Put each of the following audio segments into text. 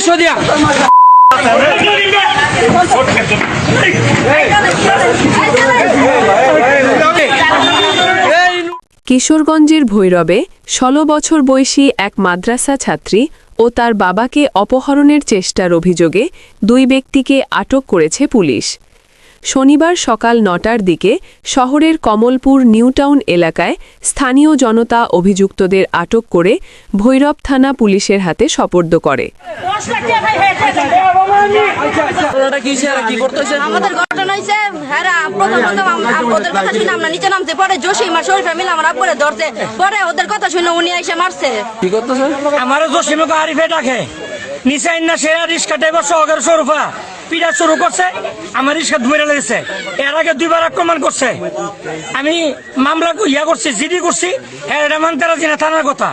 200 দিয়া। কিশোরগঞ্জের ভৈরবে 16 বছর বয়সী এক মাদ্রাসা ছাত্রী ও তার বাবাকে অপহরণের চেষ্টার অভিযোগে 2 ব্যক্তিকে আটক করেছে পুলিশ। শনিবার সকাল 9টার দিকে শহরের কমলপুর নিউটাউন এলাকায় স্থানীয় জনতা অভিযুক্তদের আটক করে ভৈরব থানা পুলিশের হাতে সোপর্দ করে। আমাদের ঘটনা হয়েছে ওদের কথা শুনে আমরা নিচে নামতে পরে জসিম আর শরীফা মিলে আমার আব্বুরে ধরছে, পরে ওদের কথা শুনে উনি এসে মারছে। কি করতেছে? আমারও জসিমকে আরিফে ডাকে নিচে না, সে রিক্সা ড্রাইভার সহকারে শরীফা পিটা শুরু করছে, আমার রিক্সা ধরে লেগেছে। এর আগে 2বার আক্রমণ করছে। আমি মামলা করছি, জিডি করছি। হ্যাঁ, এটা মানতে রাজি না থানার কথা।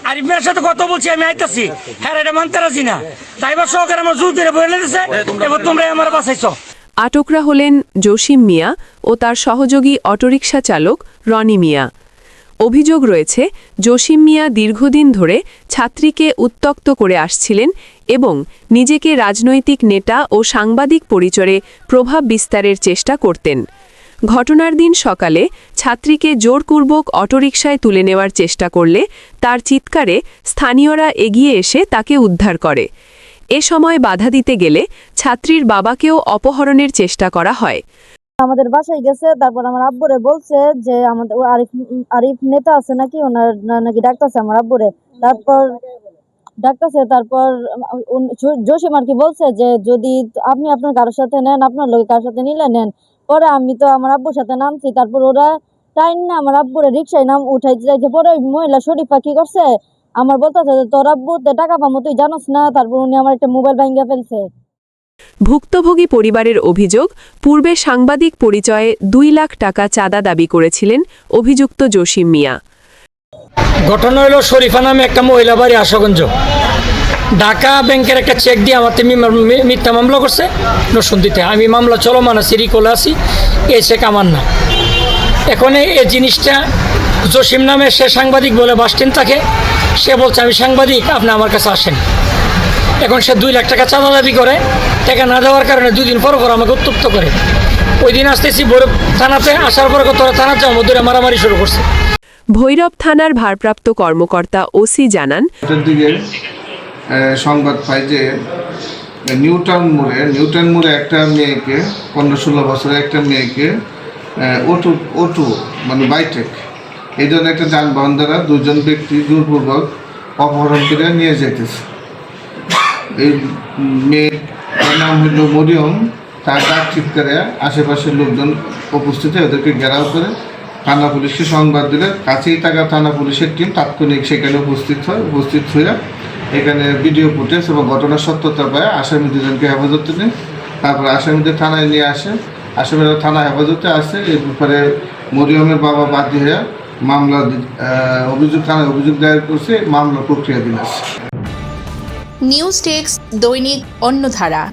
আরিফের সাথে কথা বলছি, আমি আইতাছি। হ্যাঁ, এটা মানতে রাজি না। ড্রাইভার সহকারে আমার জোর ধরে বলে লেগেছে। এবার তোমরা আমার বাঁচাইছো। আটকরা হলেন জসিম মিয়া ও তার সহযোগী অটোরিকশা চালক রনি মিয়া। অভিযোগ রয়েছে, জসিম মিয়া দীর্ঘদিন ধরে ছাত্রীকে উত্ত্যক্ত করে আসছিলেন এবং নিজেকে রাজনৈতিক নেতা ও সাংবাদিক পরিচয়ে প্রভাব বিস্তারের চেষ্টা করতেন। ঘটনার দিন সকালে ছাত্রীকে জোরপূর্বক অটোরিকশায় তুলে নেওয়ার চেষ্টা করলে তার চিৎকারে স্থানীয়রা এগিয়ে এসে তাকে উদ্ধার করে। এ সময় বাধা দিতে গেলে ছাত্রীর বাবাকেও অপহরণের চেষ্টা করা হয়। আমাদের বাসায় গেছে, তারপর আমার আব্বুরে বলছে যে আমাদের আরিফ নেতা আছে নাকি, ওনার নাকি ডাকতেছে আমার আব্বুরে। তারপর ডাকতেছে, তারপর জসিম আর কি বলছে যে যদি আপনি আপনার কারোর সাথে নেন, আপনার লোক কারোর সাথে নিলে নেন। পরে আমি তো আমার আব্বুর সাথে নামছি, তারপর ওরা টাইম না আমার আব্বুরে রিক্সায় উঠাইতে যাইছে। পরে ওই মহিলা শরীফা কি করছে, আমার বলতেছে যে তোর আব্বু টাকা পাবো তুই জানোস না। তারপর উনি আমার একটা মোবাইল ভাঙিয়ে ফেলছে। ভুক্তভোগী পরিবারের অভিযোগ, পূর্বে সাংবাদিক পরিচয়ে 2 লাখ টাকা চাঁদা দাবি করেছিলেন অভিযুক্ত জসিম মিয়া। ঘটনা হলো, শরীফা নামে একটা মহিলা বাড়ি আশুগঞ্জ, ঢাকা ব্যাংকের একটা চেক দিয়ে আমার মিথ্যা মামলা করছে নরসিংদীতে। আমি মামলা চলমান আছে, রিকলে আছি। এই চেক আমার না। এখন এই জিনিসটা জসিম নামে, সে সাংবাদিক বলে বাস স্ট্যান্ড থাকে, সে বলছে আমি সাংবাদিক, আপনি আমার কাছে আসেন। এখন সে 2 লাখ টাকা চাঁদা দাবি করে। টাকা না দেওয়ার কারণে 2 দিন পর আমাকে উত্তপ্ত করে। ওই দিন আসতেছি ভৈরব থানাতে, আসার পরে তোরা থানা যাও, মধ্যে মারামারি শুরু করছে। ভৈরব থানার ভারপ্রাপ্ত কর্মকর্তা ওসি জানান, সংবাদ পাই যে নিউটাউন মোড়ে একটা মেয়েকে, 15-16 বছরের একটা মেয়েকে ওটু মানে বাইটেক এই জন্য একটা যানবাহন দ্বারা 2জন ব্যক্তি জোরপূর্বক অপহরণ করে নিয়ে যেতেছে। এই মেয়ের নাম হইল মরিয়ম। তার ডাক চিৎকারে আশেপাশের লোকজন উপস্থিত হয়ে ওদেরকে ঘেরাও করে থানা পুলিশকে সংবাদ দিলে কাছেই থাকা থানা পুলিশের টিম তাৎক্ষণিক সেখানে উপস্থিত হয়ে এখানে ভিডিও ফুটেজ এবং ঘটনার সত্যতা পায় আসামি 2জনকে হেফাজতে নেয়। তারপর আসামিদের থানায় নিয়ে আসে। আসামিরা থানা হেফাজতে আসে। এই ব্যাপারে মরিয়মের বাবা বাদী হয়ে মামলা থানায় অভিযোগ দায়ের করছে। মামলা প্রক্রিয়াধীন আছে। নিউজ ডেস্ক, দৈনিক অন্যধারা।